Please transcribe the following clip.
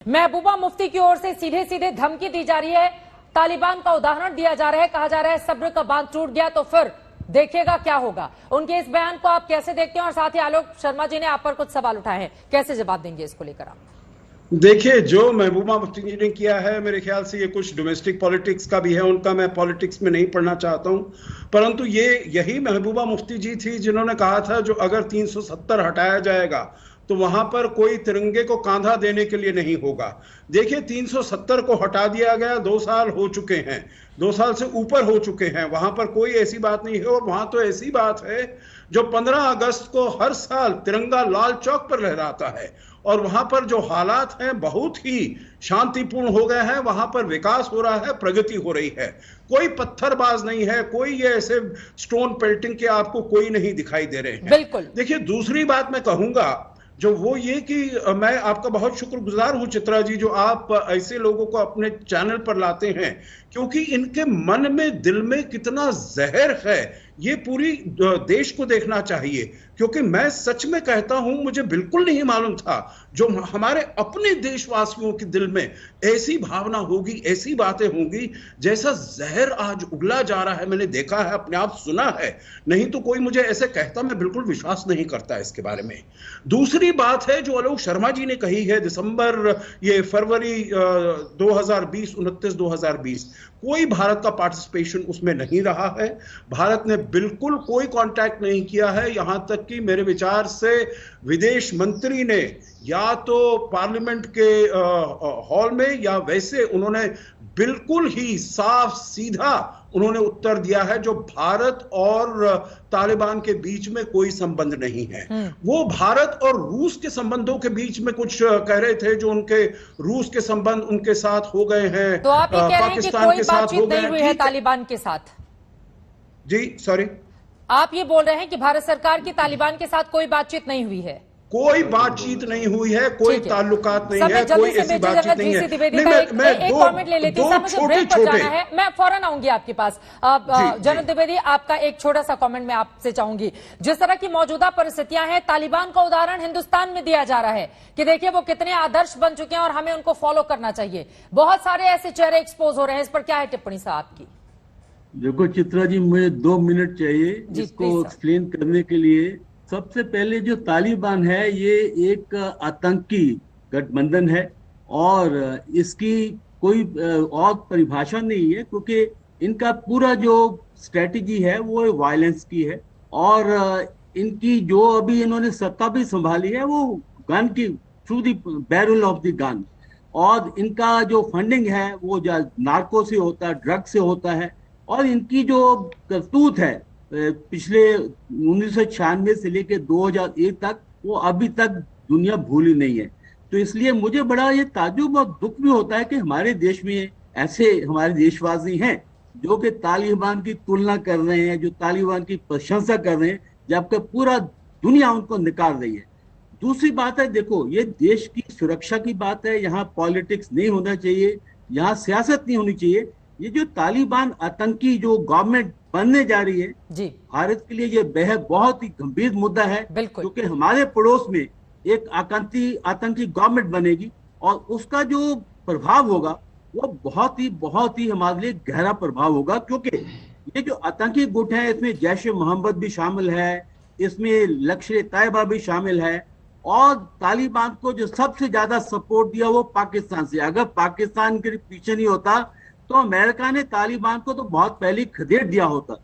महबूबा मुफ्ती की ओर से सीधे सीधे धमकी दी जा रही है, तालिबान का उदाहरण दिया जा रहा है, कहा जा रहा है सब्र का बांध टूट गया तो फिर देखिएगा क्या होगा। उनके इस बयान को आप कैसे देखते हैं? और साथ ही आलोक शर्मा जी ने आप पर कुछ सवाल उठाए हैं, कैसे जवाब देंगे इसको लेकर आप? देखिए, जो महबूबा मुफ्ती जी ने किया है, मेरे ख्याल से ये कुछ डोमेस्टिक पॉलिटिक्स का भी है उनका। मैं पॉलिटिक्स में नहीं पढ़ना चाहता हूं, परंतु यही महबूबा मुफ्ती जी थी जिन्होंने कहा था जो अगर 370 हटाया जाएगा तो वहां पर कोई तिरंगे को कांधा देने के लिए नहीं होगा। देखिए, 370 को हटा दिया गया, 2 साल हो चुके हैं, 2 साल से ऊपर हो चुके हैं, वहां पर कोई ऐसी बात नहीं है। और वहां तो ऐसी बात है जो 15 अगस्त को हर साल तिरंगा लाल चौक पर लहराता है, और वहां पर जो हालात हैं बहुत ही शांतिपूर्ण हो गए हैं, वहां पर विकास हो रहा है, प्रगति हो रही है, कोई पत्थरबाज नहीं है, कोई ये ऐसे स्टोन पेल्टिंग के आपको कोई नहीं दिखाई दे रहे हैं। बिल्कुल। देखिए, दूसरी बात मैं कहूंगा जो वो ये कि मैं आपका बहुत शुक्रगुजार हूं चित्रा जी, जो आप ऐसे लोगों को अपने चैनल पर लाते हैं, क्योंकि इनके मन में दिल में कितना जहर है ये पूरी देश को देखना चाहिए। क्योंकि मैं सच में कहता हूं, मुझे बिल्कुल नहीं मालूम था जो हमारे अपने देशवासियों के दिल में ऐसी भावना होगी, ऐसी बातें होंगी, जैसा जहर आज उगला जा रहा है। मैंने देखा है, अपने आप सुना है, नहीं तो कोई मुझे ऐसे कहता मैं बिल्कुल विश्वास नहीं करता इसके बारे में। दूसरी बात है जो आलोक शर्मा जी ने कही है, फरवरी 2020, 29/2020 कोई भारत का पार्टिसिपेशन उसमें नहीं रहा है। भारत ने बिल्कुल कोई कांटेक्ट नहीं किया है, यहां तक कि मेरे विचार से विदेश मंत्री ने या तो पार्लियामेंट के हॉल में या वैसे उन्होंने बिल्कुल ही साफ सीधा उन्होंने उत्तर दिया है जो भारत और तालिबान के बीच में कोई संबंध नहीं है। वो भारत और रूस के संबंधों के बीच में कुछ कह रहे थे, जो उनके रूस के संबंध उनके साथ हो गए हैं, तो आप ये कह रहे हैं कि कोई बातचीत नहीं हुई है तालिबान के साथ? जी सॉरी, आप ये बोल रहे हैं कि भारत सरकार की तालिबान के साथ कोई बातचीत नहीं हुई है? कोई बातचीत नहीं हुई है, कोई ताल्लुकात नहीं है, कोई ऐसी बातचीत नहीं है। एक कमेंट ले लेती हूं, मुझे ब्रेक पर जाना है, मैं फौरन आऊंगी आपके पास। जनरल द्विवेदी, आपका एक छोटा सा कमेंट मैं आपसे चाहूंगी। जिस तरह की मौजूदा परिस्थितियां हैं, तालिबान का उदाहरण हिंदुस्तान में दिया जा रहा है कि देखिए वो कितने आदर्श बन चुके हैं और हमें उनको फॉलो करना चाहिए। बहुत सारे ऐसे चेहरे एक्सपोज हो रहे हैं, इस पर क्या है टिप्पणी साहब आपकी? देखो चित्रा जी, मुझे 2 मिनट चाहिए इसको एक्सप्लेन करने के लिए। सबसे पहले जो तालिबान है ये एक आतंकी गठबंधन है और इसकी कोई और परिभाषा नहीं है, क्योंकि इनका पूरा जो स्ट्रेटेजी है वो वायलेंस की है। और इनकी जो अभी इन्होंने सत्ता भी संभाली है वो गन की through the barrel of the gun. और इनका जो फंडिंग है वो नार्को से होता है, ड्रग से होता है। और इनकी जो करतूत है पिछले 1996 से लेकर 2001 तक, वो अभी तक दुनिया भूली नहीं है। तो इसलिए मुझे बड़ा ये ताज्जुब और दुख भी होता है कि हमारे देश में ऐसे हमारे देशवासी हैं जो कि तालिबान की तुलना कर रहे हैं, जो तालिबान की प्रशंसा कर रहे हैं, जबकि पूरा दुनिया उनको निकाल रही है। दूसरी बात है, देखो ये देश की सुरक्षा की बात है, यहाँ पॉलिटिक्स नहीं होना चाहिए, यहाँ सियासत नहीं होनी चाहिए। ये जो तालिबान आतंकी जो गवर्नमेंट बनने जा रही है जी, भारत के लिए ये बेहद बहुत ही गंभीर मुद्दा है, क्योंकि हमारे पड़ोस में एक आतंकी गवर्नमेंट बनेगी और उसका जो प्रभाव होगा वो बहुत ही हमारे लिए गहरा प्रभाव होगा। क्योंकि ये जो आतंकी गुट है इसमें जैश-ए-मोहम्मद भी शामिल है, इसमें लश्कर-ए-तैयबा भी शामिल है, और तालिबान को जो सबसे ज्यादा सपोर्ट दिया वो पाकिस्तान से। अगर पाकिस्तान के पीछे नहीं होता तो अमेरिका ने तालिबान को तो बहुत पहले खदेड़ दिया होता।